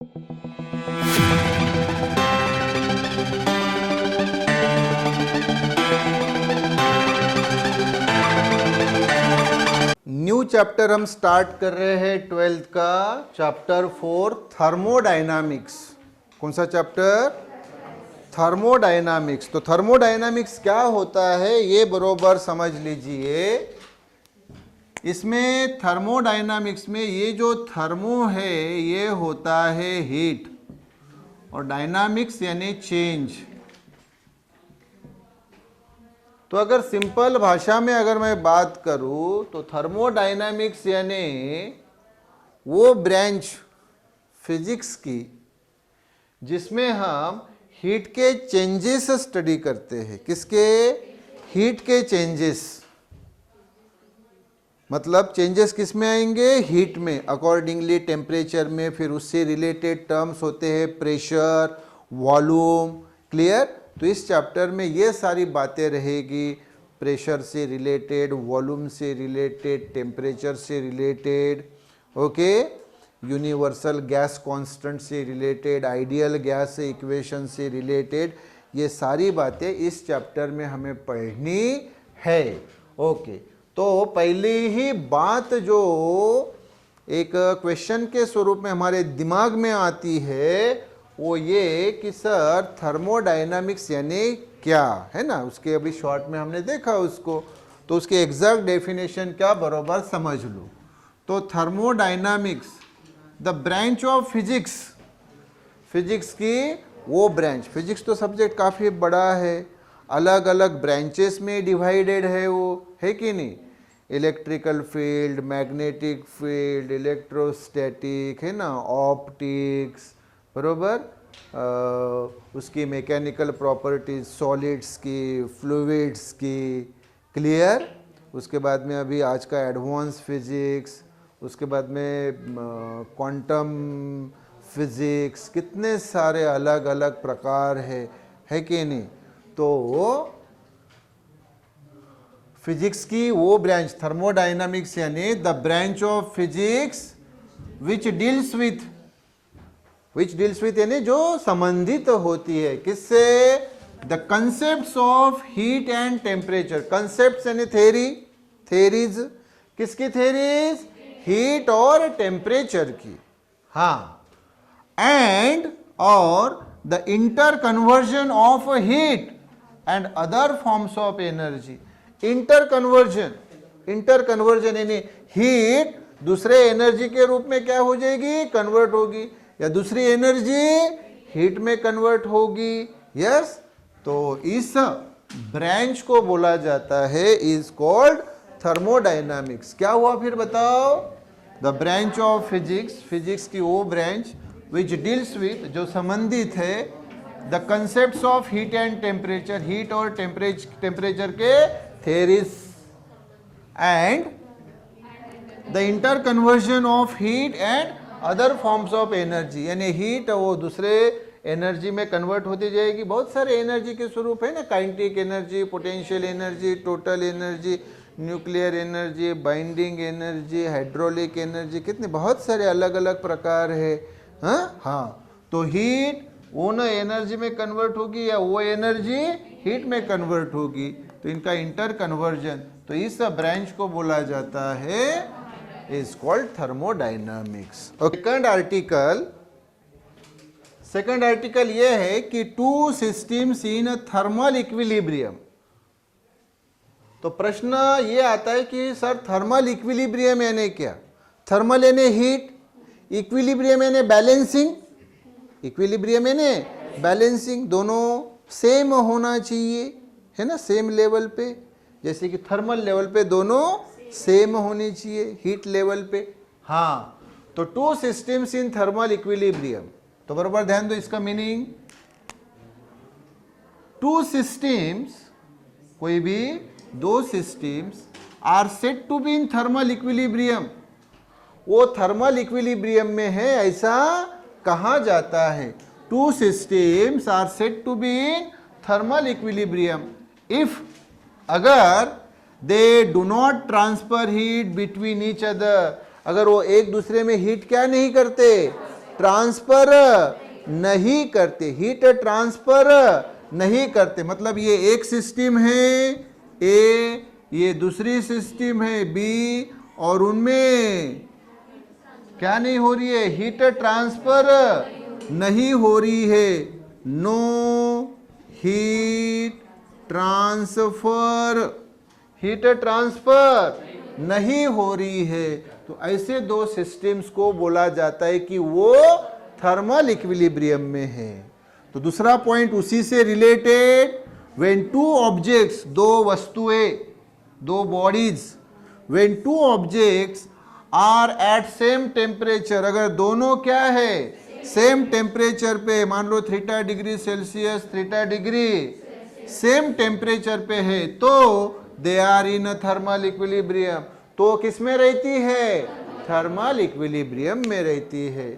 New chapter हम start कर रहे हैं 12th का चैप्टर 4 थर्मोडायनामिक्स। कौन सा चैप्टर? थर्मोडायनामिक्स। तो थर्मोडायनामिक्स क्या होता है ये बरोबर समझ लीजिए। इसमें थर्मोडायनामिक्स में ये जो थर्मो है ये होता है हीट और डायनामिक्स यानी चेंज। तो अगर सिंपल भाषा में अगर मैं बात करूं तो थर्मोडायनामिक्स यानी वो ब्रांच फिजिक्स की जिसमें हम हीट के चेंजेस स्टडी करते हैं। किसके? हीट के चेंजेस। मतलब चेंजेस किस में आएंगे? हीट में, अकॉर्डिंगली टेम्परेचर में, फिर उससे रिलेटेड टर्म्स होते हैं प्रेशर, वॉल्यूम। क्लियर? तो इस चैप्टर में ये सारी बातें रहेगी, प्रेशर से रिलेटेड, वॉल्यूम से रिलेटेड, टेम्परेचर से related, okay, universal gas constant से रिलेटेड, आइडियल गैस इक्वेशन से रिलेटेड, ये सारी बातें इस चैप्टर में हमें पढ़नी है। ओके, तो पहली ही बात जो एक क्वेश्चन के स्वरूप में हमारे दिमाग में आती है वो ये कि सर थर्मोडायनामिक्स यानी क्या है ना। उसके अभी शॉर्ट में हमने देखा उसको, तो उसके एग्जैक्ट डेफिनेशन क्या बरोबर समझ लो। तो thermodynamics the branch of physics, physics की वो ब्रांच। फिजिक्स तो सब्जेक्ट काफ़ी बड़ा है, अलग अलग ब्रांचेस में डिवाइडेड है वो, है कि नहीं। Electrical field, magnetic field, electrostatic, है ना, ऑप्टिक्स, बरोबर, उसकी मैकेनिकल प्रॉपर्टीज, सॉलिड्स की, फ्लूइड्स की। क्लियर? उसके बाद में अभी आज का एडवांस फिजिक्स, उसके बाद में क्वांटम फिजिक्स, कितने सारे अलग अलग प्रकार है कि नहीं। तो फिजिक्स की वो ब्रांच थर्मोडायनामिक्स यानी the branch of physics which deals with यानी जो संबंधित होती है किससे? The concepts of heat and temperature. Concepts यानी थेरी, थेरीज। किसकी थेरीज? हीट और टेम्परेचर की। हाँ, एंड और the inter conversion of heat and other forms of energy. Inter conversion यानी हीट दूसरे एनर्जी के रूप में क्या हो जाएगी? कन्वर्ट होगी, या दूसरी एनर्जी हीट में कन्वर्ट होगी। यस, तो इस ब्रांच को बोला जाता है, इज कॉल्ड थर्मोडायनामिक्स। क्या हुआ फिर बताओ? The branch of physics, physics की वो ब्रांच विच डील्स विथ, जो संबंधित है, the concepts of heat and temperature, heat और टेम्परेचर के theories, and the inter conversion of heat and other forms of energy, यानी हीट वो दूसरे एनर्जी में कन्वर्ट होती जाएगी। बहुत सारे एनर्जी के स्वरूप है ना, kinetic energy, potential energy, total energy, nuclear energy, binding energy, hydraulic energy, कितने बहुत सारे अलग अलग प्रकार है। हाँ, तो हीट वो ना एनर्जी में कन्वर्ट होगी या वो एनर्जी हीट में कन्वर्ट होगी, तो इनका इंटर कन्वर्जन, तो इस ब्रांच को बोला जाता है is called thermodynamics. Second article ये है कि two systems in thermal equilibrium. तो प्रश्न ये आता है कि सर थर्मल इक्विलिब्रियम यानी क्या? थर्मल यानी हीट, इक्विलिब्रियम यानी बैलेंसिंग। इक्विलिब्रियम यानी बैलेंसिंग, दोनों सेम होना चाहिए, है ना, सेम लेवल पे। जैसे कि थर्मल लेवल पे दोनों सेम होनी चाहिए, हीट लेवल पे। हाँ, तो two systems in thermal equilibrium, तो बराबर ध्यान दो इसका मीनिंग। टू सिस्टम्स, कोई भी दो systems, are said to be in thermal equilibrium, वो थर्मल इक्विलिब्रियम में है ऐसा कहा जाता है। Two systems are said to be in thermal equilibrium if, अगर they do not transfer heat between each other, अगर वो एक दूसरे में हीट क्या नहीं करते? ट्रांसफर नहीं करते, हीट ट्रांसफर नहीं करते। मतलब ये एक सिस्टम है ए, ये दूसरी सिस्टम है बी, और उनमें क्या नहीं हो रही है, हीट ट्रांसफर नहीं हो रही है। No heat transfer, heat transfer नहीं हो रही है। तो ऐसे दो सिस्टम्स को बोला जाता है कि वो थर्मल इक्विलिब्रियम में है। तो दूसरा पॉइंट उसी से रिलेटेड, व्हेन टू ऑब्जेक्ट्स, दो वस्तुएं, दो bodies, when two objects are at same temperature, अगर दोनों क्या है, सेम टेम्परेचर पे, मान लो 3 degree Celsius 3 degree same temperature पे है, तो they are in thermal equilibrium. तो किस में रहती है, थर्मल इक्विलिब्रियम में रहती है।